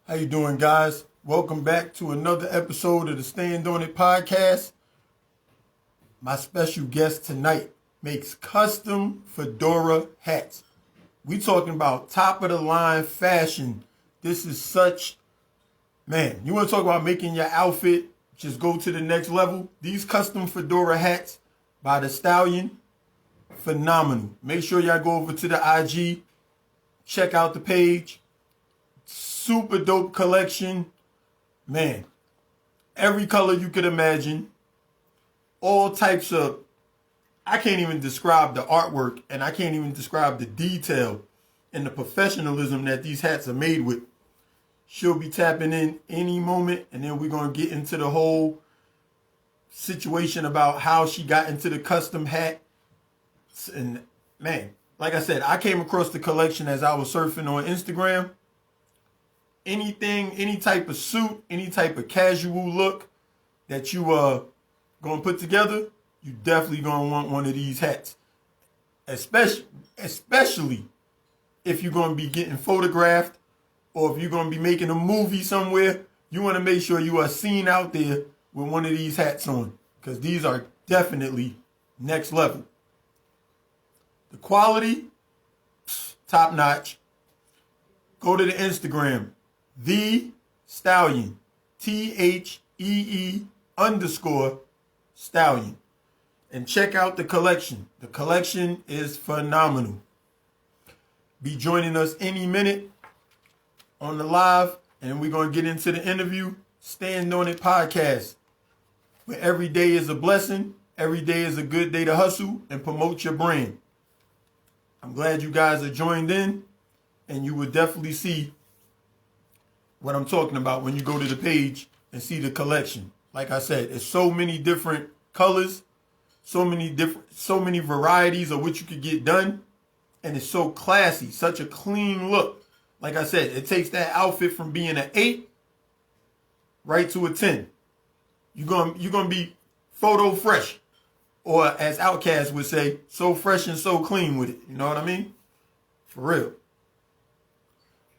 How you doing, guys? Welcome back to another episode of the Stand On It podcast. My special guest tonight makes custom fedora hats. We talking about top of the line fashion. This is such, man, you want to talk about making your outfit just go to the next level? These custom fedora hats by the Stallion, phenomenal. Make sure y'all go over to the IG, check out the page. Super dope collection. Man, every color you could imagine. All types of, I can't even describe the artwork and I can't even describe the detail and the professionalism that these hats are made with. She'll be tapping in any moment, and then we're going to get into the whole situation about how she got into the custom hat. And man, like I said, I came across the collection as I was surfing on Instagram. Anything, any type of suit, any type of casual look that you gonna put together, you definitely gonna want one of these hats. Especially if you're gonna be getting photographed or if you're gonna be making a movie somewhere, you wanna make sure you are seen out there with one of these hats on, because these are definitely next level. The quality, top notch. Go to the Instagram. The Stallion, THEE_Stallion, and check out the collection. The collection is phenomenal. Be joining us any minute on the live, and we're going to get into the interview. Stand On It podcast, where every day is a blessing, every day is a good day to hustle and promote your brand. I'm glad you guys are joined in, and you will definitely see what I'm talking about when you go to the page and see the collection. Like I said, it's so many different colors, so many varieties of what you could get done, and it's so classy, such a clean look. Like I said, it takes that outfit from being an 8 right to a 10. You're gonna be photo fresh, or as Outkast would say, so fresh and so clean with it. You know what I mean? For real.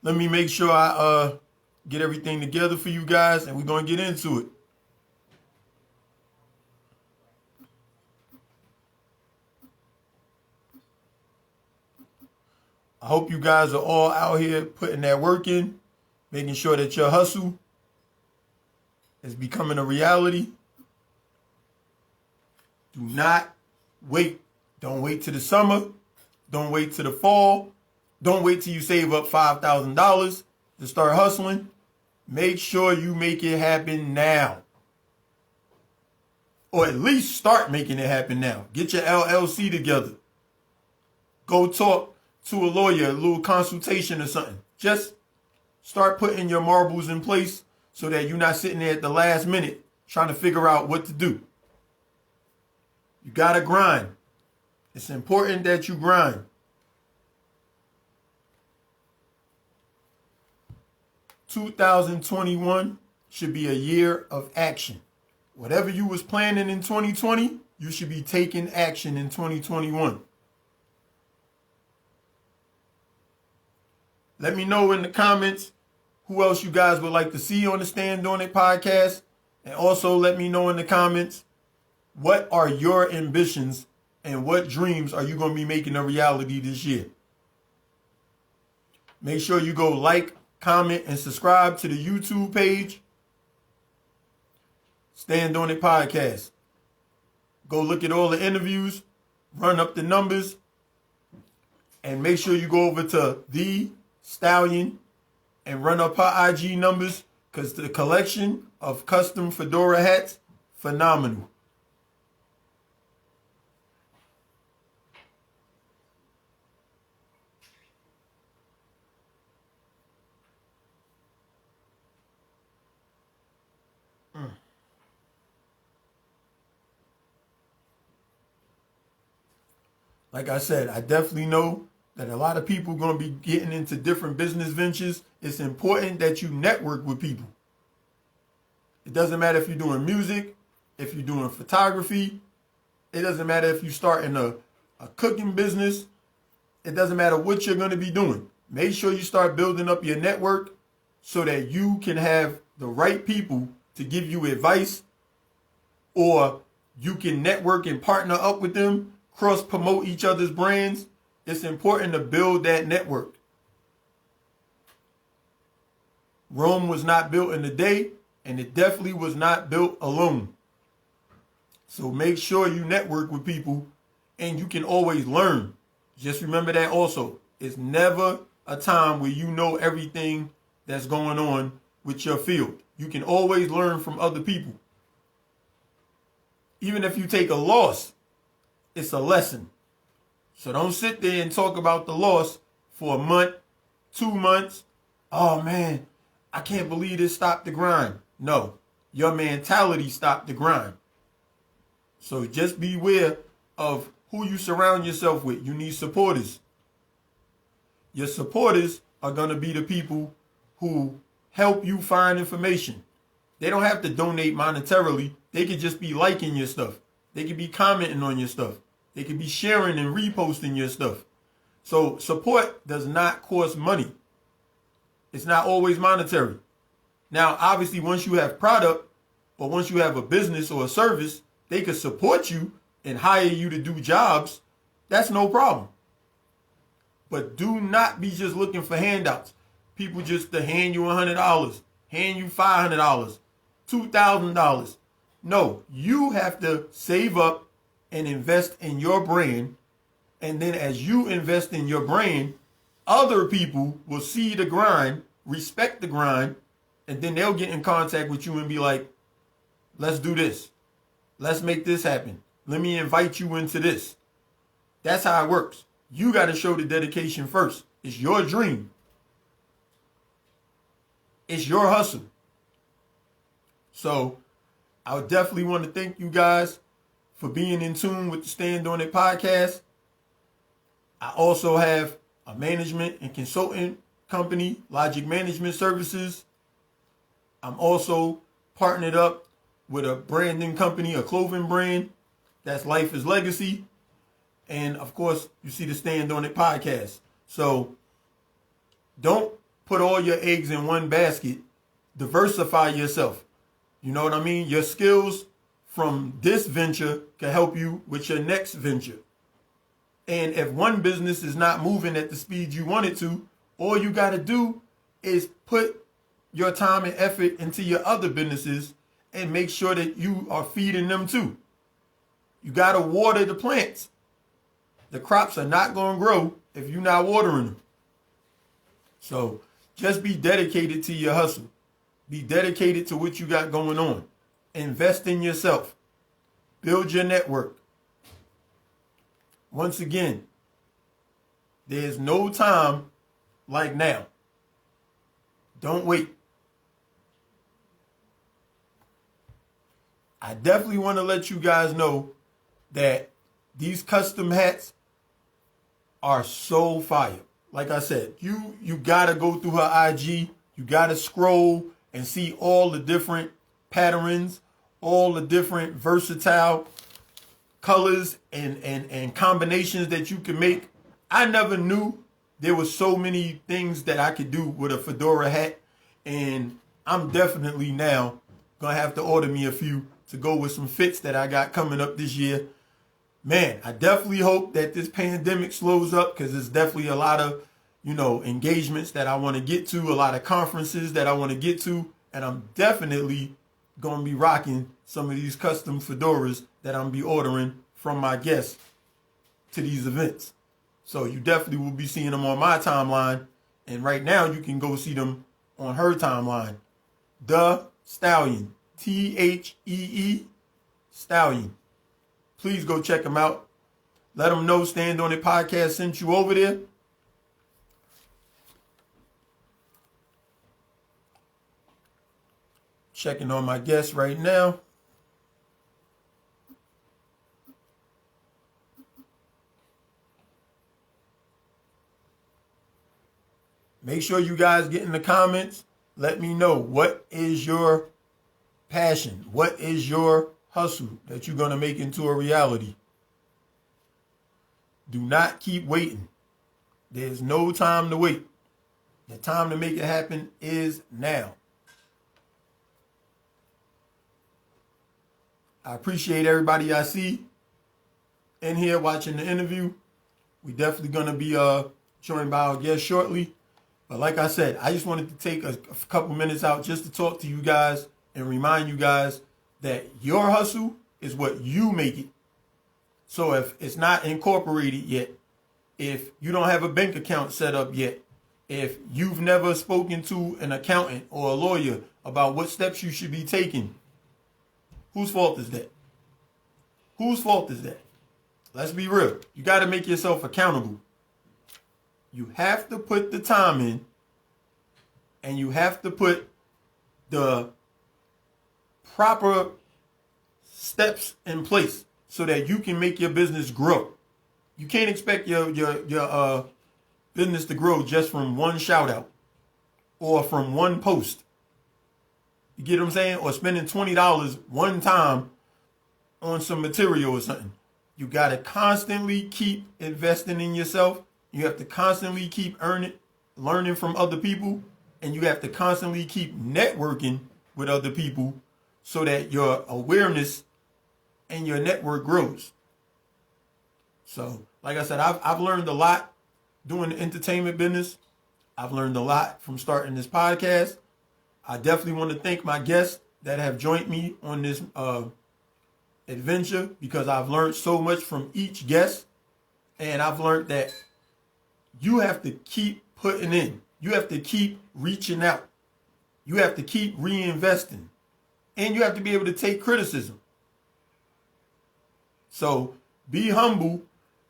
Let me make sure I get everything together for you guys, and we're going to get into it. I hope you guys are all out here putting that work in, making sure that your hustle is becoming a reality. Do not wait. Don't wait till the summer. Don't wait till the fall. Don't wait till you save up $5,000 to start hustling. Make sure you make it happen now. Or at least start making it happen now. Get your LLC together. Go talk to a lawyer, a little consultation or something. Just start putting your marbles in place so that you're not sitting there at the last minute trying to figure out what to do. You gotta grind. It's important that you grind. 2021 should be a year of action. Whatever you was planning in 2020, you should be taking action in 2021. Let me know in the comments who else you guys would like to see on the Stand On It podcast. And also let me know in the comments, what are your ambitions and what dreams are you going to be making a reality this year? Make sure you go like, comment, and subscribe to the YouTube page, Stand On It podcast. Go look at all the interviews, run up the numbers, and make sure you go over to The Stallion and run up her IG numbers, because the collection of custom fedora hats, phenomenal. Like I said, I definitely know that a lot of people are going to be getting into different business ventures. It's important that you network with people. It doesn't matter if you're doing music, if you're doing photography. It doesn't matter if you're starting a cooking business. It doesn't matter what you're going to be doing. Make sure you start building up your network so that you can have the right people to give you advice, or you can network and partner up with them, cross promote each other's brands. It's important to build that network. Rome was not built in a day, and it definitely was not built alone. So make sure you network with people, and you can always learn. Just remember that also. It's never a time where you know everything that's going on with your field. You can always learn from other people. Even if you take a loss, it's a lesson. So don't sit there and talk about the loss for a month, 2 months. Oh man, I can't believe this stopped the grind. No, your mentality stopped the grind. So just beware of who you surround yourself with. You need supporters. Your supporters are going to be the people who help you find information. They don't have to donate monetarily. They could just be liking your stuff. They could be commenting on your stuff. They could be sharing and reposting your stuff. So support does not cost money. It's not always monetary. Now, obviously, once you have product, or once you have a business or a service, they could support you and hire you to do jobs. That's no problem. But do not be just looking for handouts. People just to hand you $100, hand you $500, $2,000. No, you have to save up and invest in your brand. And then as you invest in your brand, other people will see the grind, respect the grind, and then they'll get in contact with you and be like, let's do this. Let's make this happen. Let me invite you into this. That's how it works. You got to show the dedication first. It's your dream. It's your hustle. So I would definitely want to thank you guys for being in tune with the Stand On It podcast. I also have a management and consultant company, Logic Management Services. I'm also partnered up with a branding company, a clothing brand. That's Life is Legacy. And of course, you see the Stand On It podcast. So don't put all your eggs in one basket. Diversify yourself. You know what I mean? Your skills from this venture can help you with your next venture. And if one business is not moving at the speed you want it to, all you got to do is put your time and effort into your other businesses and make sure that you are feeding them too. You got to water the plants. The crops are not going to grow if you're not watering them. So just be dedicated to your hustle. Be dedicated to what you got going on. Invest in yourself. Build your network. Once again, there's no time like now. Don't wait. I definitely want to let you guys know that these custom hats are so fire. Like I said, you got to go through her IG. You got to scroll and see all the different patterns, all the different versatile colors and combinations that you can make. I never knew there were so many things that I could do with a fedora hat, and I'm definitely now gonna have to order me a few to go with some fits that I got coming up this year. Man, I definitely hope that this pandemic slows up, because there's definitely a lot of, engagements that I want to get to, a lot of conferences that I want to get to, and I'm definitely going to be rocking some of these custom fedoras that I'm be ordering from my guests to these events. So you definitely will be seeing them on my timeline, and right now you can go see them on her timeline. The Stallion, T-H-E-E, Stallion. Please go check them out. Let them know Stand On It podcast sent you over there. Checking on my guests right now. Make sure you guys get in the comments. Let me know, what is your passion? What is your hustle that you're going to make into a reality? Do not keep waiting. There's no time to wait. The time to make it happen is now. I appreciate everybody I see in here watching the interview. We definitely going to be joined by our guest shortly. But like I said, I just wanted to take a couple minutes out just to talk to you guys and remind you guys that your hustle is what you make it. So if it's not incorporated yet, if you don't have a bank account set up yet, if you've never spoken to an accountant or a lawyer about what steps you should be taking, whose fault is that? Whose fault is that? Let's be real. You got to make yourself accountable. You have to put the time in, and you have to put the proper steps in place so that you can make your business grow. You can't expect your business to grow just from one shout out or from one post. You get what I'm saying? Or spending $20 one time on some material or something. You got to constantly keep investing in yourself. You have to constantly keep learning from other people. And you have to constantly keep networking with other people so that your awareness and your network grows. So, like I said, I've learned a lot doing the entertainment business. I've learned a lot from starting this podcast. I definitely want to thank my guests that have joined me on this adventure because I've learned so much from each guest. And I've learned that you have to keep putting in. You have to keep reaching out. You have to keep reinvesting. And you have to be able to take criticism. So be humble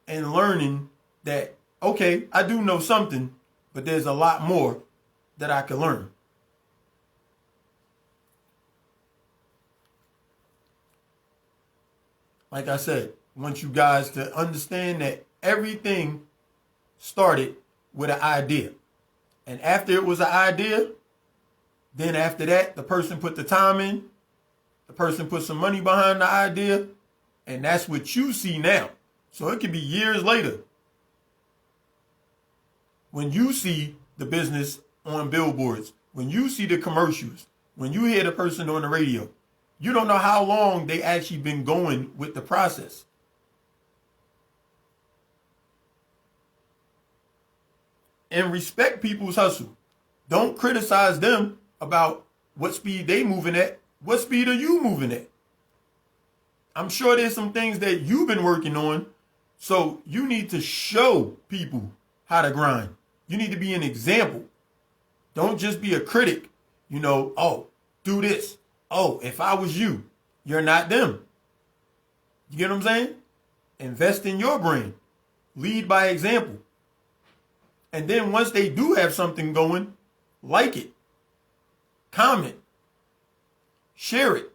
and learning that, okay, I do know something, but there's a lot more that I can learn. Like I said, I want you guys to understand that everything started with an idea. And after it was an idea, then after that, the person put the time in, the person put some money behind the idea, and that's what you see now. So it could be years later when you see the business on billboards, when you see the commercials, when you hear the person on the radio. You don't know how long they actually been going with the process. And respect people's hustle. Don't criticize them about what speed they moving at. What speed are you moving at? I'm sure there's some things that you've been working on. So you need to show people how to grind. You need to be an example. Don't just be a critic. You know, oh, do this. Oh, if I was you, you're not them. You get what I'm saying? Invest in your brand. Lead by example. And then once they do have something going, like it. Comment. Share it.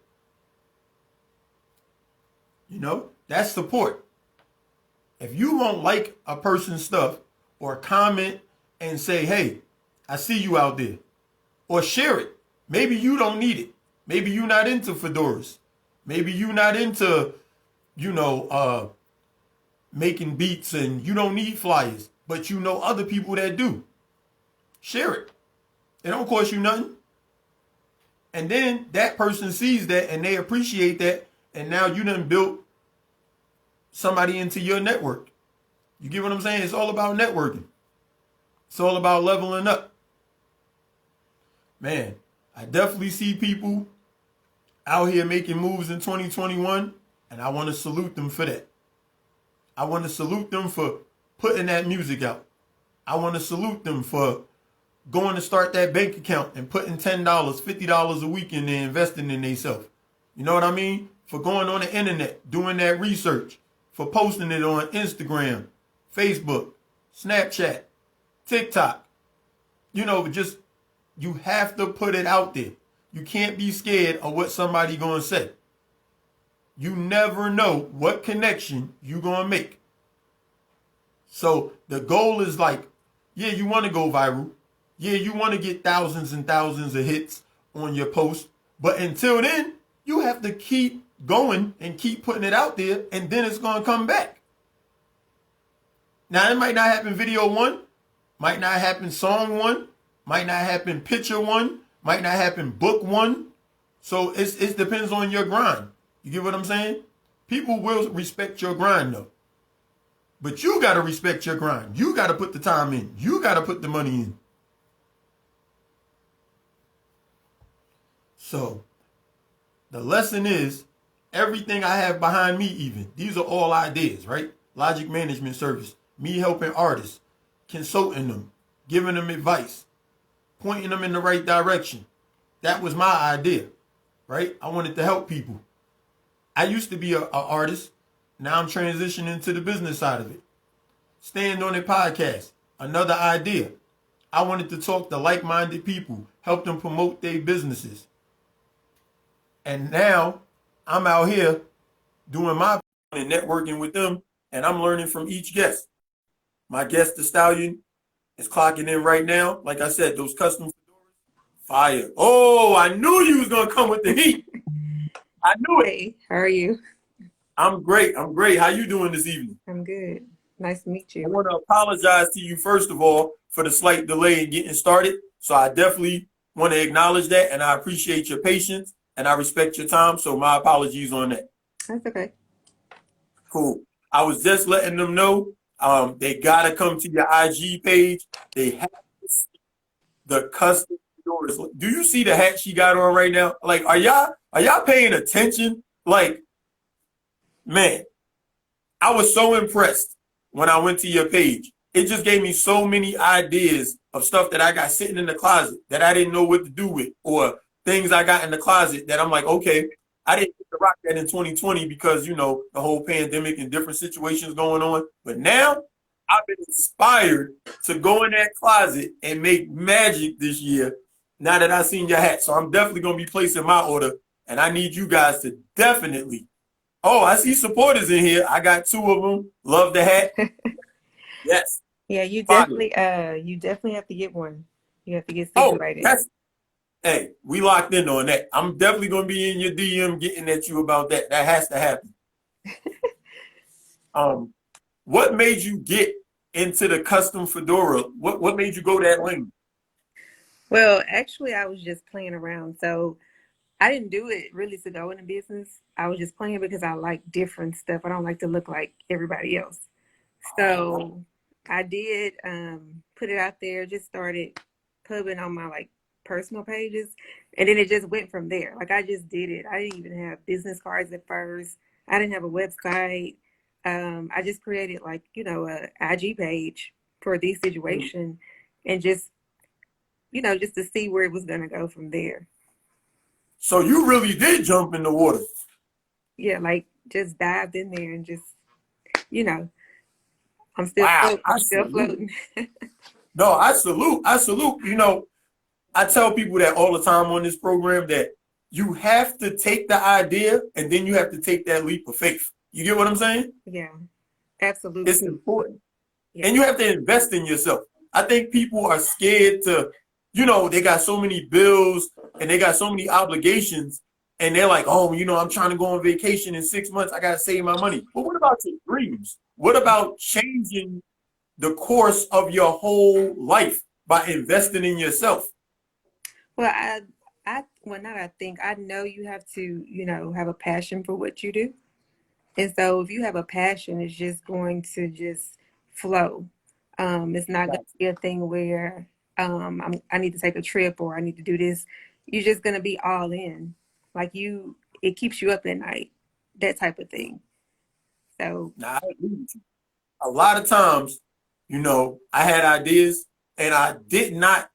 You know, that's support. If you won't like a person's stuff or comment and say, hey, I see you out there, or share it. Maybe you don't need it. Maybe you're not into fedoras. Maybe you're not into, making beats and you don't need flyers, but you know other people that do. Share it. It don't cost you nothing. And then that person sees that and they appreciate that. And now you done built somebody into your network. You get what I'm saying? It's all about networking. It's all about leveling up. Man, I definitely see people out here making moves in 2021, and I want to salute them for that. I want to salute them for putting that music out. I want to salute them for going to start that bank account and putting $10, $50 a week in there, investing in themselves. You know what I mean? For going on the internet, doing that research, for posting it on Instagram, Facebook, Snapchat, TikTok. You have to put it out there. You can't be scared of what somebody gonna say. You never know what connection you gonna make. So the goal is like, yeah, you want to go viral. Yeah, you want to get thousands and thousands of hits on your post. But until then, you have to keep going and keep putting it out there, and then it's gonna come back. Now, it might not happen video one, might not happen song one, might not happen picture one, might not happen book one. So it depends on your grind. You get what I'm saying? People will respect your grind though. But you got to respect your grind. You got to put the time in. You got to put the money in. So the lesson is everything I have behind me, even these are all ideas, right? Logic management service, me helping artists, consulting them, giving them advice, pointing them in the right direction. That was my idea, right? I wanted to help people. I used to be an artist. Now I'm transitioning to the business side of it. Stand on It podcast, another idea. I wanted to talk to like-minded people, help them promote their businesses. And now I'm out here doing my and networking with them, and I'm learning from each guest. My guest, the Stallion, is clocking in right now. Like I said, those custom fire. Oh, I knew you was gonna come with the heat. I knew it. Hey, how are you? I'm great. I'm great. How you doing this evening? I'm good. Nice to meet I you. want to apologize to you, first of all, for the slight delay in getting started. So I definitely want to acknowledge that, and I appreciate your patience, and I respect your time. So my apologies on that. That's okay. Cool. I was just letting them know they got to come to your IG page. They have to see the custom doors. Do you see the hat she got on right now? Like, are y'all paying attention? Like, man, I was so impressed when I went to your page. It just gave me so many ideas of stuff that I got sitting in the closet that I didn't know what to do with, or things I got in the closet that I'm like, okay, I didn't get to rock that in 2020 because, you know, the whole pandemic and different situations going on. But now I've been inspired to go in that closet and make magic this year now that I've seen your hat. So I'm definitely going to be placing my order, and I need you guys to definitely. Oh, I see supporters in here. I got 2 of them. Love the hat. Yes. Yeah, you Fire. definitely have to get one. You have to get Oh, situated. hey, we locked in on that. I'm definitely going to be in your DM getting at you about that. That has to happen. What made you get into the custom fedora? What made you go that lane? Well, actually, I was just playing around. So I didn't do it really to go into business. I was just playing because I like different stuff. I don't like to look like everybody else. So I did put it out there, just started pubbing on my like personal pages, and then it just went from there. Like I just did it. I didn't even have business cards at first. I didn't have a website. I just created like, you know, a IG page for the situation, and just, you know, just to see where it was gonna go from there. So you really did jump in the water. Yeah, like just dived in there and just, you know, I'm still Wow. floating. I'm still floating. No, I salute. I salute. You know, I tell people that all the time on this program that you have to take the idea and then you have to take that leap of faith. You get what I'm saying? Yeah, absolutely. It's important. Yeah. And you have to invest in yourself. I think people are scared to, you know, they got so many bills and they got so many obligations, and they're like, oh, you know, I'm trying to go on vacation in 6 months. I got to save my money. But what about your dreams? What about changing the course of your whole life by investing in yourself? Well, well, not I think, I know you have to, you know, have a passion for what you do. And so if you have a passion, it's just going to just flow. It's not going to be a thing where I need to take a trip or I need to do this. You're just going to be all in. Like it keeps you up at night, that type of thing. So Now, I agree with you. A lot of times, you know, I had ideas and I did not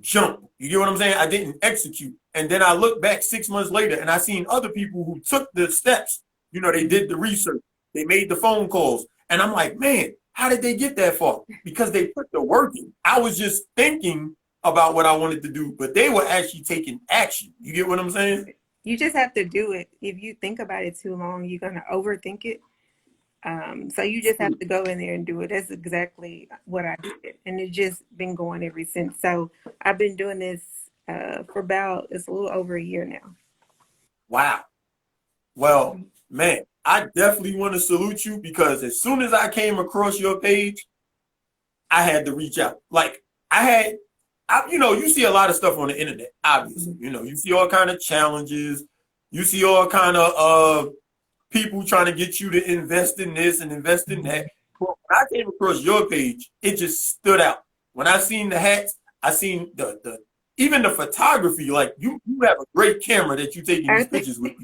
jump. You get what I'm saying? I didn't execute. And then I look back 6 months later and I seen other people who took the steps. You know, they did the research, they made the phone calls. And I'm like, man, how did they get that far? Because they put the work in. I was just thinking about what I wanted to do, but they were actually taking action. You get what I'm saying? you just have to do it. If you think about it too long, you're going to overthink it. So you just have to go in there and do it. That's exactly what I did. And it's just been going ever since. So I've been doing this for it's a little over a year now. Wow. Well, man, I definitely want to salute you because as soon as I came across your page, I had to reach out. Like I had You see a lot of stuff on the internet, obviously. You see all kind of challenges. You see all kind of people trying to get you to invest in this and invest in that. When I came across your page, it just stood out. When I seen the hats, I seen the even the photography. Like you have a great camera that you taking these pictures with.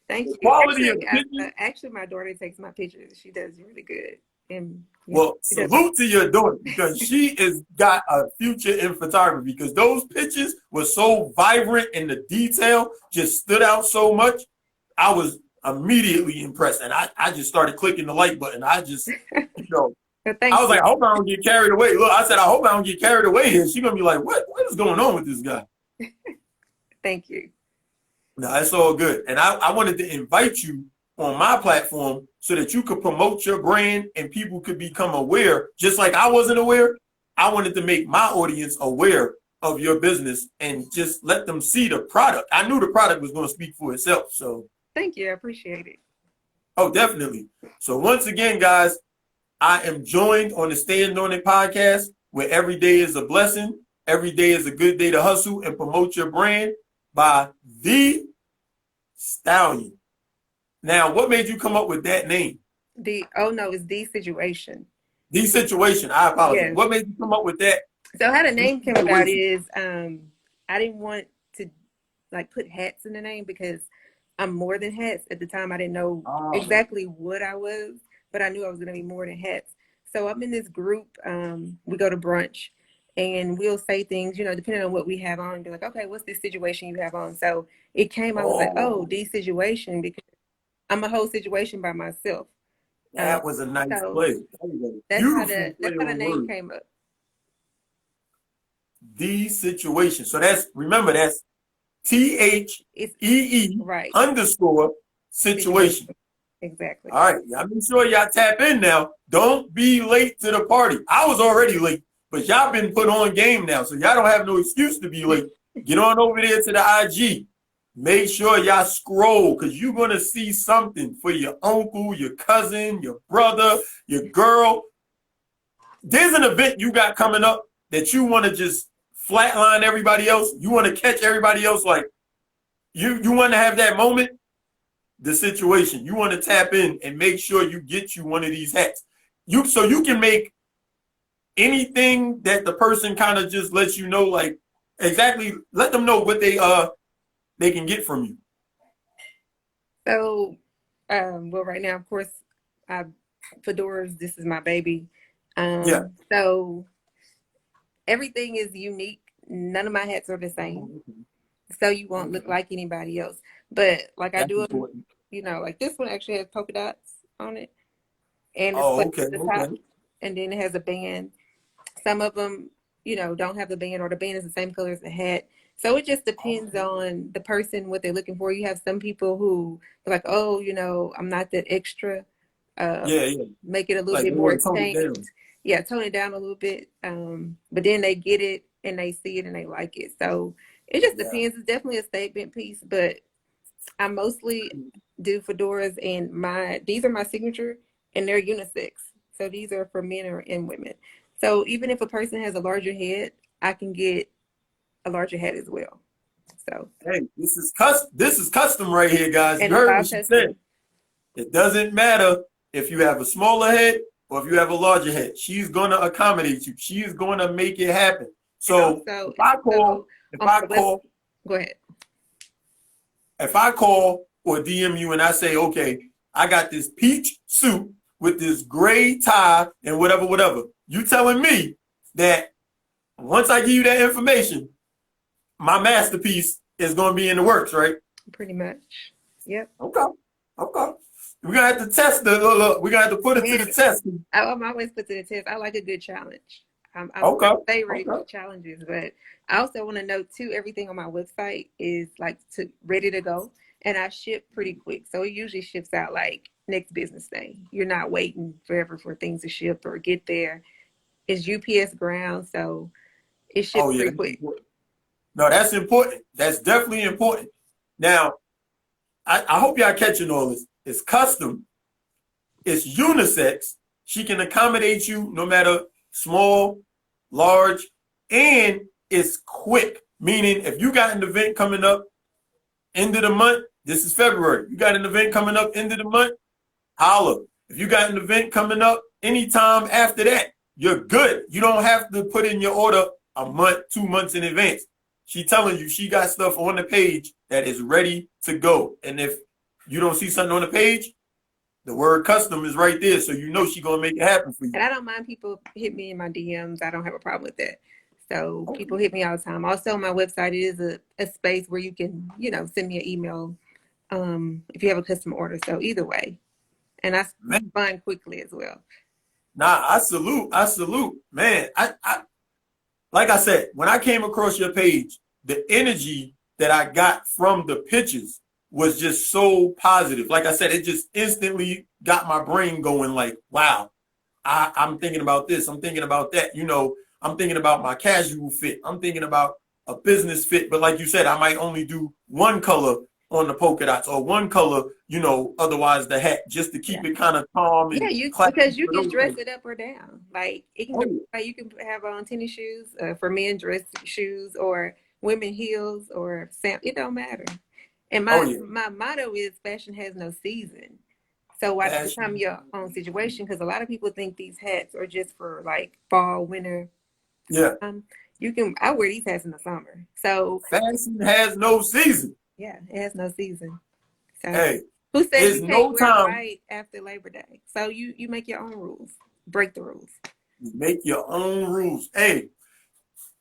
Thank The you. quality of the pictures. Actually, my daughter takes my pictures. She does really good. And Well, salute to your daughter because she has got a future in photography because those pictures were so vibrant and the detail just stood out so much. I was immediately impressed and I just started clicking the like button. I just, I was like, I hope I don't get carried away. Look, I said, I hope I don't get carried away here. She's going to be like, what is going on with this guy? Thank you. No, that's all good. And I wanted to invite you on my platform so that you could promote your brand and people could become aware. Just like I wasn't aware, I wanted to make my audience aware of your business and just let them see the product. I knew the product was going to speak for itself. So thank you. I appreciate it. Oh, definitely. So once again, guys, I am joined on the Stand On It podcast where every day is a blessing. Every day is a good day to hustle and promote your brand by The Stallion. Now, what made you come up with that name? It's The Situation. The Situation. I apologize. Yes. What made you come up with that? So how the name came about is I didn't want to put hats in the name because I'm more than hats. At the time, I didn't know exactly what I was, but I knew I was going to be more than hats. So I'm in this group. We go to brunch and we'll say things, depending on what we have on. Be like, okay, what's this situation you have on? So it came, I was like, The Situation, because I'm a whole situation by myself. That was a nice play. That's how the name came up. The Situation. So that's THEE right. _ situation. Exactly. All right. Y'all make sure y'all tap in now. Don't be late to the party. I was already late, but y'all been put on game now. So y'all don't have no excuse to be late. Get on over there to the IG. Make sure y'all scroll because you're going to see something for your uncle, your cousin, your brother, your girl. There's an event you got coming up that you want to just flatline everybody else. You want to catch everybody else like you want to have that moment. The Situation. You want to tap in and make sure you get you one of these hats. So you can make anything that the person kind of just lets you know, like exactly let them know what they can get from you. So, right now, of course, fedoras, this is my baby. So everything is unique. None of my hats are the same. So you won't look like anybody else. But I do them, like this one actually has polka dots on it. And it's at the top. And then it has a band. Some of them, don't have the band or the band is the same color as the hat. So it just depends on the person, what they're looking for. You have some people who are like, I'm not that extra. Make it a little bit more tamed. Yeah, tone it down a little bit. But then they get it and they see it and they like it. So it just depends. It's definitely a statement piece, but I mostly do fedoras and these are my signature and they're unisex. So these are for men and women. So even if a person has a larger head, I can get a larger head as well. So hey, this is custom right here, guys. You heard what she said. It doesn't matter if you have a smaller head or if you have a larger head. She's gonna accommodate you. She's gonna make it happen. So go ahead. If I call or DM you and I say, okay, I got this peach suit with this gray tie and whatever, you telling me that once I give you that information, my masterpiece is going to be in the works, right? Pretty much. Yep. Okay. We're going to have to test we're going to have to put it to the test. I'm always put to the test. I like a good challenge. I'm ready for challenges, but I also want to know too, everything on my website is ready to go. And I ship pretty quick. So it usually ships out next business day. You're not waiting forever for things to ship or get there. It's UPS ground, so it ships pretty quick. No, that's important. That's definitely important. Now, I hope y'all catching all this. It's custom. It's unisex. She can accommodate you no matter small, large, and is quick. Meaning, if you got an event coming up end of the month, this is February. You got an event coming up end of the month, holla. If you got an event coming up anytime after that, you're good. You don't have to put in your order a month, 2 months in advance. She telling you she got stuff on the page that is ready to go. And if you don't see something on the page, the word custom is right there. So you know she gonna make it happen for you. And I don't mind people hit me in my DMs. I don't have a problem with that. So people hit me all the time. Also, my website is a space where you can, send me an email if you have a custom order. So either way. And I respond quickly as well. Nah, I salute. Man, I like I said, when I came across your page, the energy that I got from the pictures was just so positive. Like I said, it just instantly got my brain going like, wow, I'm thinking about this. I'm thinking about that. I'm thinking about my casual fit. I'm thinking about a business fit. But like you said, I might only do one color on the polka dots or one color, otherwise the hat, just to keep it kind of calm. And because you can dress it up or down. Like it can you can have on tennis shoes for men, dress shoes, or women heels, or it don't matter. And my motto is fashion has no season. So watch become your own situation, because a lot of people think these hats are just for like fall, winter. Yeah. I wear these hats in the summer. So fashion has no season. Yeah, it has no season. So hey, who says you can't wear time right after Labor Day? So you make your own rules. Break the rules. You make your own rules. Hey,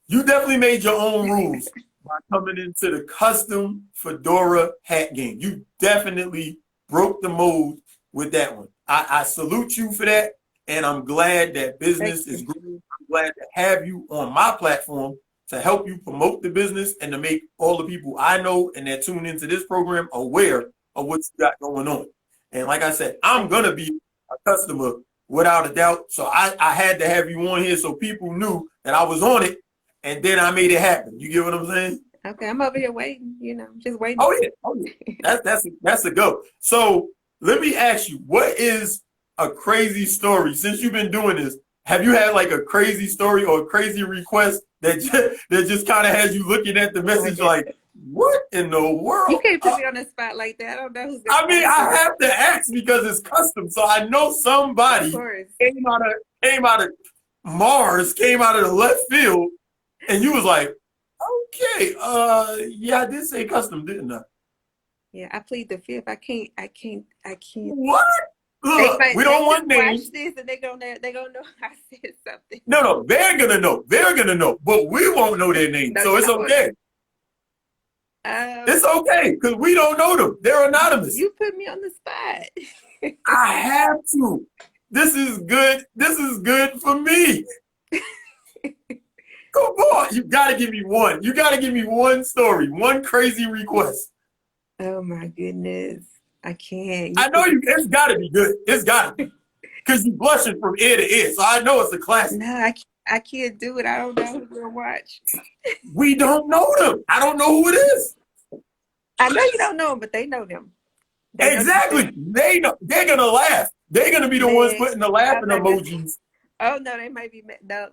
you definitely made your own rules by coming into the custom fedora hat game. You definitely broke the mold with that one. I salute you for that, and I'm glad that business is growing. I'm glad to have you on my platform to help you promote the business and to make all the people I know and that tune into this program aware of what you got going on. And like I said, I'm going to be a customer without a doubt. So I had to have you on here so people knew that I was on it, and then I made it happen. You get what I'm saying? Okay, I'm over here waiting, just waiting. Oh yeah. That's a go. So let me ask you, what is a crazy story? Since you've been doing this, have you had like a crazy story or a crazy request that just kind of has you looking at the message like, what in the world? You can't put me on the spot like that. I don't know who's going to. I mean, I have to ask because it's custom. So I know somebody came out of Mars, came out of the left field, and you was like, okay, yeah, I did say custom, didn't I? Yeah, I plead the fifth. I can't. What? Look, we don't want names. Watch this, and they're gonna know I said something. No, they're gonna know. They're gonna know, but we won't know their name, so it's okay. It's okay because we don't know them. They're anonymous. You put me on the spot. I have to. This is good. This is good for me. Come on, you gotta give me one. You gotta give me one story, one crazy request. Oh my goodness. I can't. I know it's gotta be good. It's gotta be. Because you blushing from ear to ear. So I know it's a classic. No, I can't do it. I don't know who's gonna watch. We don't know them. I don't know who it is. I know you don't know them, but they know them. Exactly. They know. They're gonna laugh. They're gonna be the ones putting the laughing emojis. Oh no, they might be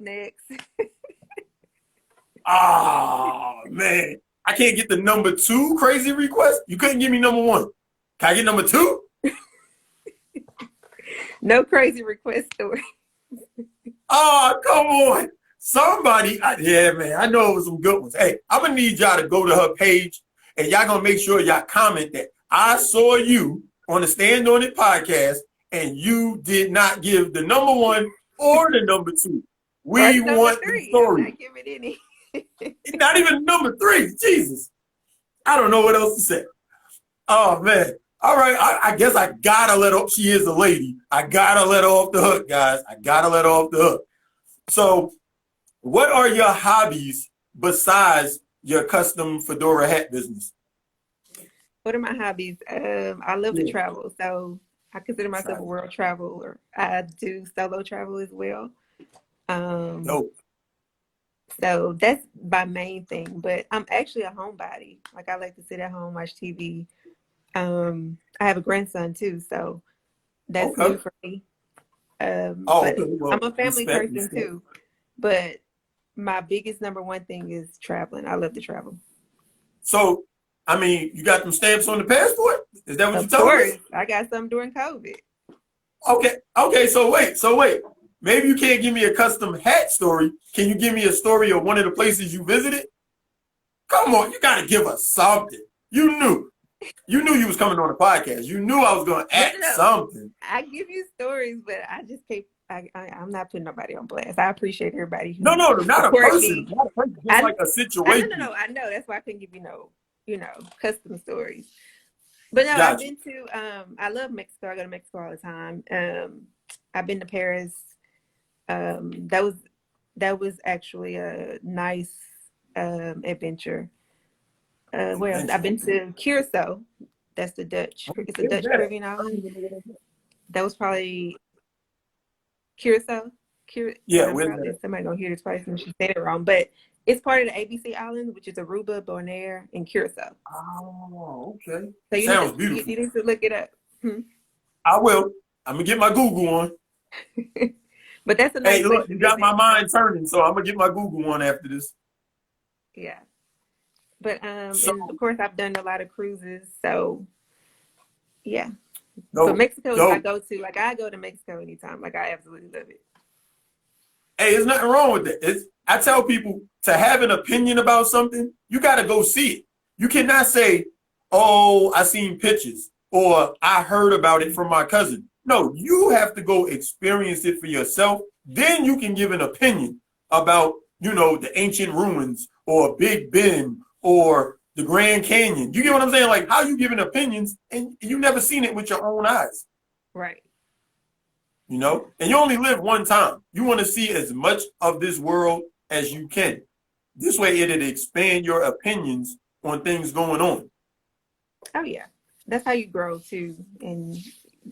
next. Oh man. I can't get the number 2 crazy request. You couldn't give me number 1. Can I get number 2? No crazy request story. Oh, come on. Somebody, yeah, man, I know it was some good ones. Hey, I'm going to need y'all to go to her page, and y'all going to make sure y'all comment that I saw you on the Stand On It podcast, and you did not give the number 1 or the number 2. We want the story. I'm not giving any. Not even number 3. Jesus. I don't know what else to say. Oh, man. All right. I guess I got to let her, she is a lady. I got to let her off the hook, guys. I got to let her off the hook. So what are your hobbies besides your custom fedora hat business? What are my hobbies? I love to travel. So I consider myself a world traveler. I do solo travel as well. Nope. So that's my main thing, but I'm actually a homebody. Like I like to sit at home, watch TV. I have a grandson too, so that's new for me. But I'm a family person too. But my biggest number one thing is traveling. I love to travel. So, I mean, you got them stamps on the passport? Is that what you're Of telling course, us? I got some during COVID. Okay. So wait. Maybe you can't give me a custom hat story. Can you give me a story of one of the places you visited? Come on, you gotta give us something. You knew you was coming on the podcast. You knew I was gonna ask No. something. I give you stories, but I just can't. I'm not putting nobody on blast. I appreciate everybody who No, not a support person. me. Not a person, just like a situation. No. I know that's why I couldn't give you custom stories. But no, I've Gotcha. been to. I love Mexico. I go to Mexico all the time. I've been to Paris. That was actually a nice adventure. Where else? I've been to Curacao. That's the Dutch. It's a Dutch Caribbean island. That was probably Curacao. Yeah, Somebody gonna hear this probably when she said it wrong, but it's part of the ABC Islands, which is Aruba, Bonaire, and Curacao. Oh, okay. So Sounds beautiful. You need to look it up. I will. I'm gonna get my Google on. But that's a nice. Hey, look, you got my mind turning, so I'm gonna get my Google on after this. Yeah. But and of course I've done a lot of cruises, so yeah. So Mexico is my go-to. Like I go to Mexico anytime. Like I absolutely love it. Hey, there's nothing wrong with that. I tell people to have an opinion about something, you gotta go see it. You cannot say, "Oh, I seen pictures," or "I heard about it from my cousin." No, you have to go experience it for yourself. Then you can give an opinion about, the ancient ruins or Big Ben or the Grand Canyon. You get what I'm saying? Like, how you giving opinions and you never seen it with your own eyes. Right. And you only live one time. You want to see as much of this world as you can. This way it'll expand your opinions on things going on. Oh yeah. That's how you grow too and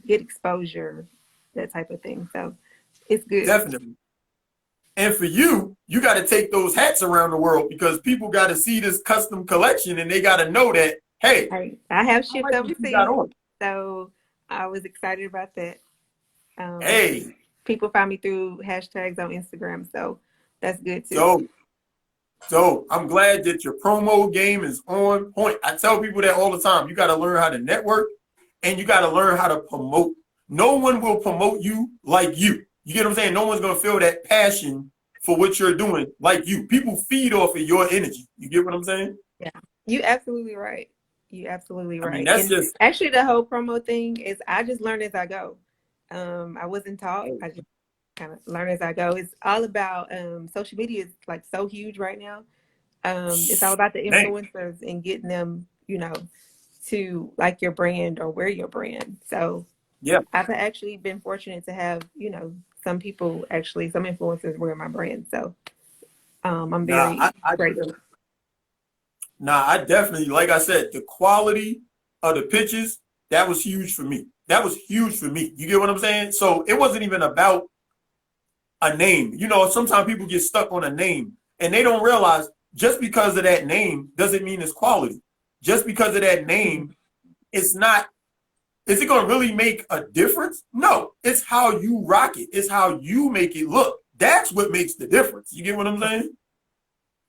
get exposure, that type of thing. So it's good. Definitely. And for you got to take those hats around the world because people got to see this custom collection and they got to know that, hey, I have shipped overseas. So I was excited about that. Hey. People find me through hashtags on Instagram. So that's good too. So I'm glad that your promo game is on point. I tell people that all the time. You got to learn how to network and you got to learn how to promote. No one will promote you like you. You get what I'm saying? No one's going to feel that passion for what you're doing like you. People feed off of your energy. You get what I'm saying? Yeah, you're absolutely right. You're absolutely right. I mean, that's just... Actually, the whole promo thing is I just learn as I go. I wasn't taught. I just kind of learn as I go. It's all about social media is like so huge right now. It's all about the influencers and getting them, to like your brand or wear your brand. So yeah, I've actually been fortunate to have, some influencers wear my brand. So I'm very grateful. I definitely, like I said, the quality of the pictures, that was huge for me. You get what I'm saying? So it wasn't even about a name. Sometimes people get stuck on a name and they don't realize just because of that name doesn't mean it's quality. Just because of that name, it's not. Is it going to really make a difference? No, it's how you rock it. It's how you make it look. That's what makes the difference. You get what I'm saying?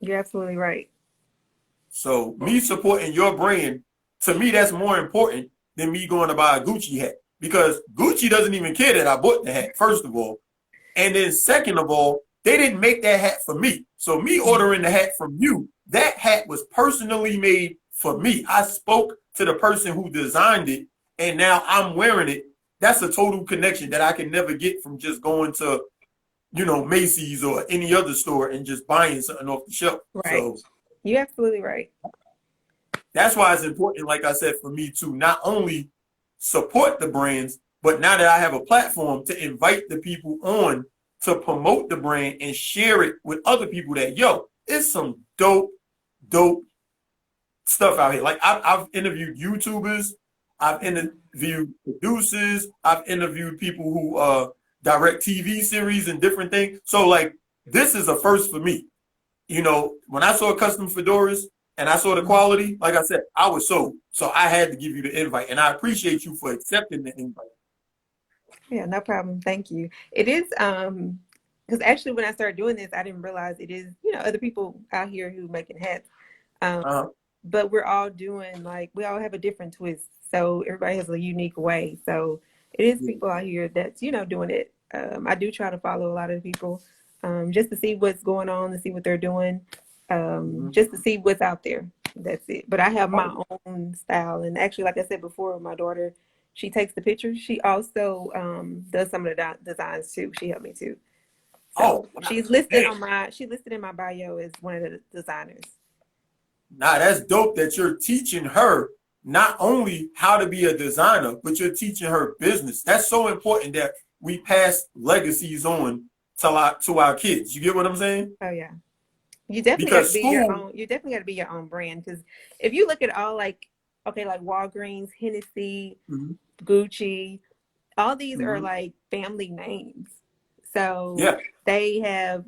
You're absolutely right. So me supporting your brand, to me, that's more important than me going to buy a Gucci hat because Gucci doesn't even care that I bought the hat, first of all. And then second of all, they didn't make that hat for me. So me ordering the hat from you, that hat was personally made for me. I spoke to the person who designed it. And now I'm wearing it. That's a total connection that I can never get from just going to, Macy's or any other store and just buying something off the shelf. Right. So, you're absolutely right. That's why it's important, like I said, for me to not only support the brands, but now that I have a platform to invite the people on to promote the brand and share it with other people that, it's some dope stuff out here. Like I've interviewed YouTubers. I've interviewed producers. I've interviewed people who direct TV series and different things. So like this is a first for me. When I saw custom fedoras and I saw the quality, like I said, I was sold. So I had to give you the invite. And I appreciate you for accepting the invite. Yeah, no problem. Thank you. It is because actually when I started doing this, I didn't realize it is, other people out here who making hats. Um, Uh-huh. but we're all doing like, we all have a different twist. So everybody has a unique way. So it is Yeah. people out here that's, doing it. I do try to follow a lot of people just to see what's going on, to see what they're doing, Mhm. just to see what's out there. That's it. But I have my Oh, own style. And actually, like I said before, my daughter, she takes the pictures. She also does some of the designs too. She helped me too. So oh, man. she's listed in my bio as one of the designers. Nah, that's dope that you're teaching her not only how to be a designer, but you're teaching her business. That's so important that we pass legacies on to our kids. You get what I'm saying? Oh yeah. You definitely got to Because be your school, own. You definitely got to be your own brand. Because if you look at all like, okay, like Walgreens, Hennessy, mhm, Gucci, all these are mhm, like family names. So yeah, they have,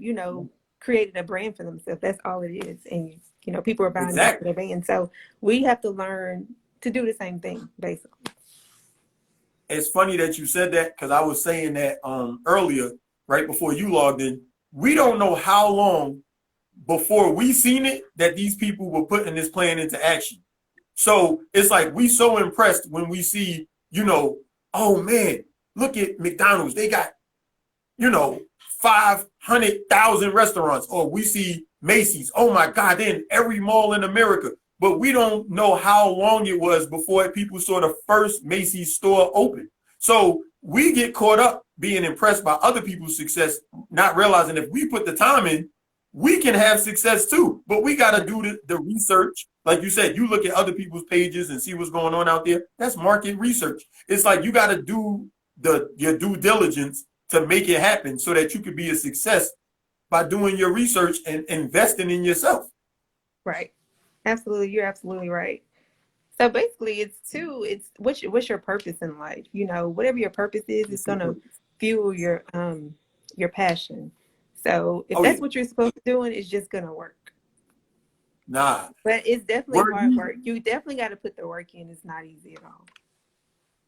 created a brand for themselves. That's all it is. And, people are buying into exactly. their brand. So we have to learn to do the same thing, basically. It's funny that you said that because I was saying that earlier, right before you logged in. We don't know how long before we seen it that these people were putting this plan into action. So it's like we so impressed when we see, oh man, look at McDonald's. They got, 500,000 restaurants. Or we see Macy's. Oh my God, they're in every mall in America. But we don't know how long it was before people saw the first Macy's store open. So we get caught up being impressed by other people's success, not realizing if we put the time in, we can have success too. But we got to do the research. Like you said, you look at other people's pages and see what's going on out there. That's market research. It's like you got to do your due diligence to make it happen so that you could be a success by doing your research and investing in yourself. Right. Absolutely. You're absolutely right. So basically it's what's your purpose in life? Whatever your purpose is, it's gonna fuel your passion. So if Oh yeah. that's what you're supposed to do, it's just gonna work. Nah. But it's definitely Were hard you work. You definitely gotta put the work in. It's not easy at all.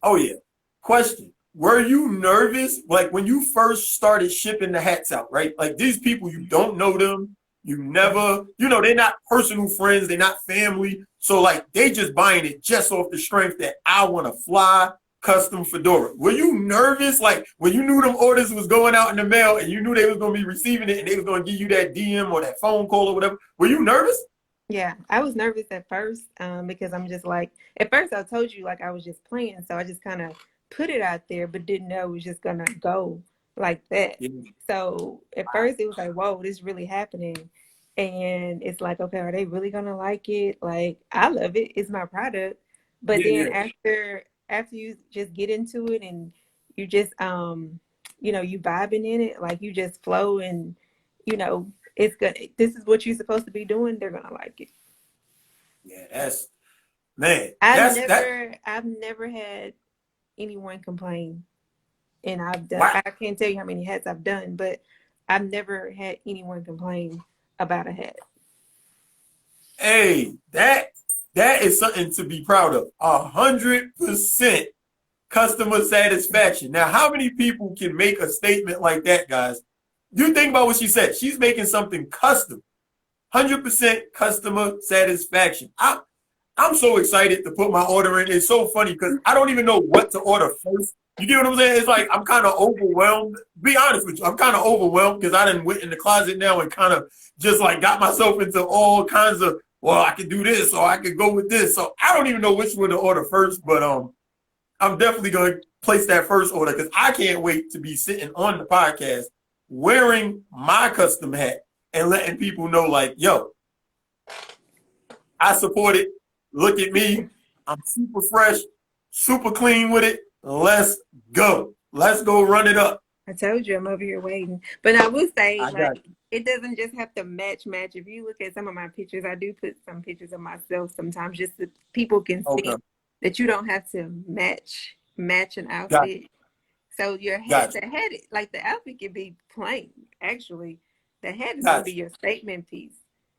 Oh yeah. Question. Were you nervous like when you first started shipping the hats out, right? Like these people, you don't know them. You never, they're not personal friends, they're not family. So like they just buying it just off the strength that I want to fly custom fedora. Were you nervous like when you knew them orders was going out in the mail and you knew they was going to be receiving it and they was going to give you that DM or that phone call or whatever? Were you nervous? Yeah, I was nervous at first because I'm just like, at first I told you like I was just playing, so I just kind of put it out there, but didn't know it was just gonna go like that. Yeah. So at first it was like, whoa, this is really happening, and it's like, okay, are they really gonna like it? Like I love it, it's my product, but Yeah, then yeah. after you just get into it and you just you vibing in it, like you just flow and you know it's good. This is what you're supposed to be doing. They're gonna like it. Yeah, that's man. I've That's that. never, I've never had anyone complain, and I've done. Wow. I can't tell you how many hats I've done, but I've never had anyone complain about a hat. Hey, that is something to be proud of. 100% customer satisfaction. Now, how many people can make a statement like that, guys? You think about what she said. She's making something custom. 100% customer satisfaction. I'm so excited to put my order in. It's so funny because I don't even know what to order first. You get what I'm saying? It's like I'm kind of overwhelmed. Be honest with you, I'm kind of overwhelmed because I done went in the closet now and kind of just like got myself into all kinds of. Well, I could do this or I could go with this. So I don't even know which one to order first, but I'm definitely going to place that first order because I can't wait to be sitting on the podcast wearing my custom hat and letting people know, like, yo, I support it. Look at me. I'm super fresh, super clean with it. Let's go. Let's go run it up. I told you I'm over here waiting, but I will say I got like it doesn't just have to match. If you look at some of my pictures, I do put some pictures of myself sometimes just so people can you. see Okay. that you don't have to match an Got outfit. So your you. hat, Got you. the hat, like the outfit can be plain. Actually, the hat is going to Got be you. your statement piece.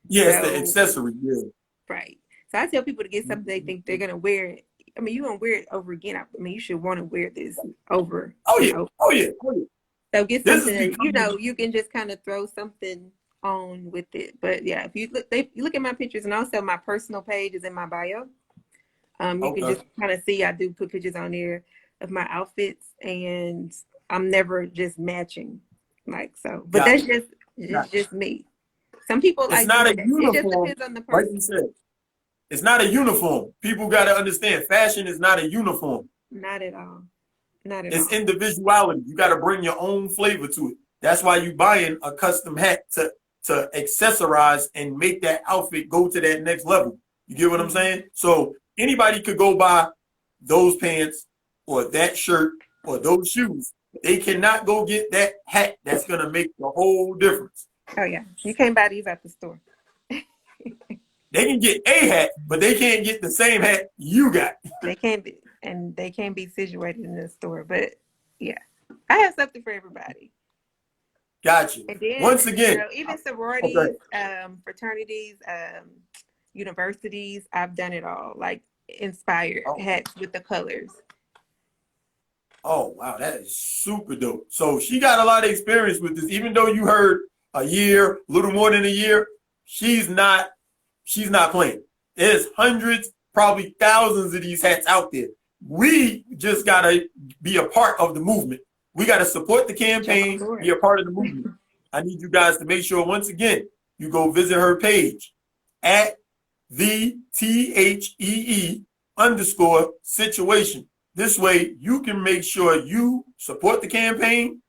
Yeah, it's the So, accessory. Yeah. right. So I tell people to get something they think they're going to wear it. I mean, you're going to wear it over again. I mean, you should want to wear this over Oh and yeah. over. Oh yeah. Oh yeah. So get This is something that, becoming you can just kind of throw something on with it. But yeah, if you look at my pictures, and also my personal page is in my bio. You can okay. just kind of see I do put pictures on there of my outfits, and I'm never just matching like so. But Gotcha. it's Gotcha. just me. Some people It's like not doing a that. It just uniform, depends on the like you person. said. It's not a uniform. People got to understand fashion is not a uniform. Not at all. Not at It's all. individuality. You got to bring your own flavor to it. That's why you buying a custom hat to accessorize and make that outfit go to that next level. You get what I'm Mhm. saying? So anybody could go buy those pants or that shirt or those shoes. They cannot go get that hat that's gonna make the whole difference. Oh yeah, you can't buy these at the store. They can get a hat, but they can't get the same hat you got. They can't be situated in the store. But yeah, I have something for everybody. Got you. And then, Once again, even okay. sororities, fraternities, universities, I've done it all. Like inspired Oh, hats with the colors. oh, wow, that is super dope. So she got a lot of experience with this. Even though you heard a year, a little more than a year, she's not playing. There's hundreds, probably thousands of these hats out there. We just gotta be a part of the movement. We gotta support the Jump on campaign, be board. a part of the movement. I need you guys to make sure, once again, you go visit her page at the THEE_situation. This way you can make sure you support the campaign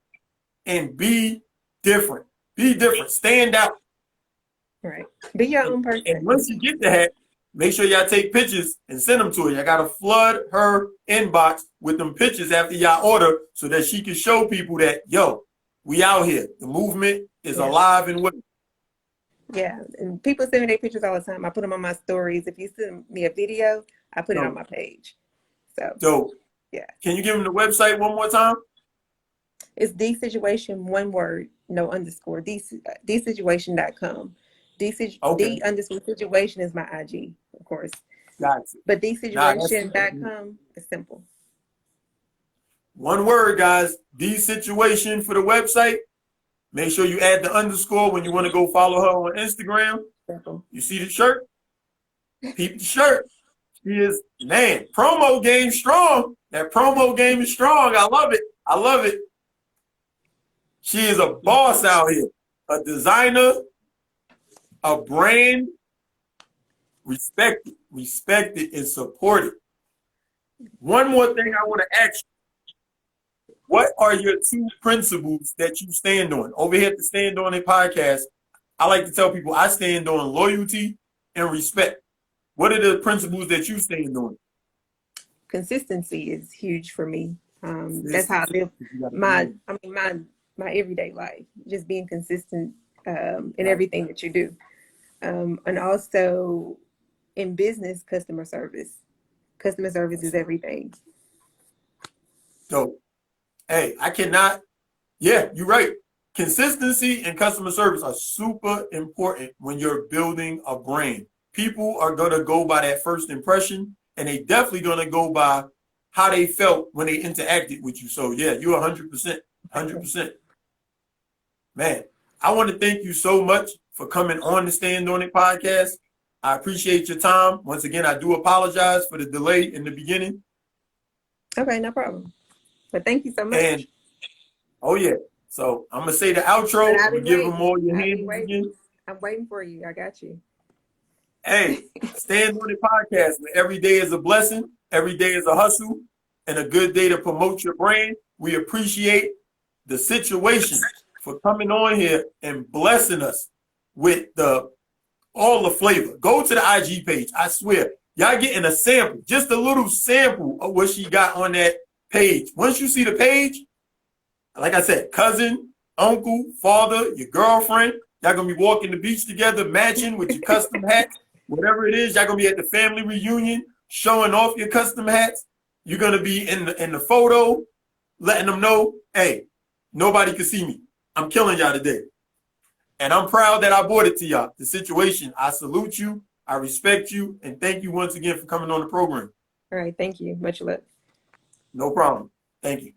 and be different. Be different. Stand out. Right. Be your own And person. once you get the hat, make sure y'all take pictures and send them to her. Y'all gotta flood her inbox with them pictures after y'all order so that she can show people that, yo, we out here. The movement is Yeah. alive and well. Yeah. And people send me their pictures all the time. I put them on my stories. If you send me a video, I put it on So, my page. So so yeah. can you give them the website one more time? It's DSituation, one word, no underscore. DSituation.com. Okay, D_situation is my IG, of course. gotcha. But Nah, that's super. DSituation.com is simple. One word, guys. DSituation for the website. Make sure you add the underscore when you want to go follow her on Instagram. Simple. You see the shirt? Peep the shirt. She is, man, promo game strong. That promo game is strong. I love it. I love it. She is a boss out here, a designer, a brand, respected, and supported. One more thing I want to ask you. What are your two principles that you stand on? Over here at the Stand On It podcast, I like to tell people I stand on loyalty and respect. What are the principles that you stand on? Consistency is huge for me. That's how I live my everyday life. Just being consistent in everything that you do. And also in business, customer service. Customer service is everything. So, hey, I cannot, yeah, you're right. Consistency and customer service are super important when you're building a brand. People are going to go by that first impression, and they definitely going to go by how they felt when they interacted with you. So, yeah, you're 100%, 100%. Man, I want to thank you so much for coming on the Stand On It podcast. I appreciate your time. Once again, I do apologize for the delay in the beginning. Okay, no problem. But thank you so much. And, oh, yeah. So I'm going to say the outro. But I've been Give waiting. them all your I've been hands waiting. again. I'm waiting for you. I got you. Hey, Stand On It podcast. Every day is a blessing. Every day is a hustle and a good day to promote your brand. We appreciate the situation for coming on here and blessing us with all the flavor. Go to the IG page. I swear, y'all getting a sample, just a little sample of what she got on that page. Once you see the page, like I said, cousin, uncle, father, your girlfriend, y'all gonna be walking the beach together, matching with your custom hats, whatever it is. Y'all gonna be at the family reunion, showing off your custom hats. You're gonna be in the photo, letting them know, hey, nobody can see me. I'm killing y'all today. And I'm proud that I brought it to y'all. The situation, I salute you, I respect you, and thank you once again for coming on the program. All right, thank you. Much love. No problem. Thank you.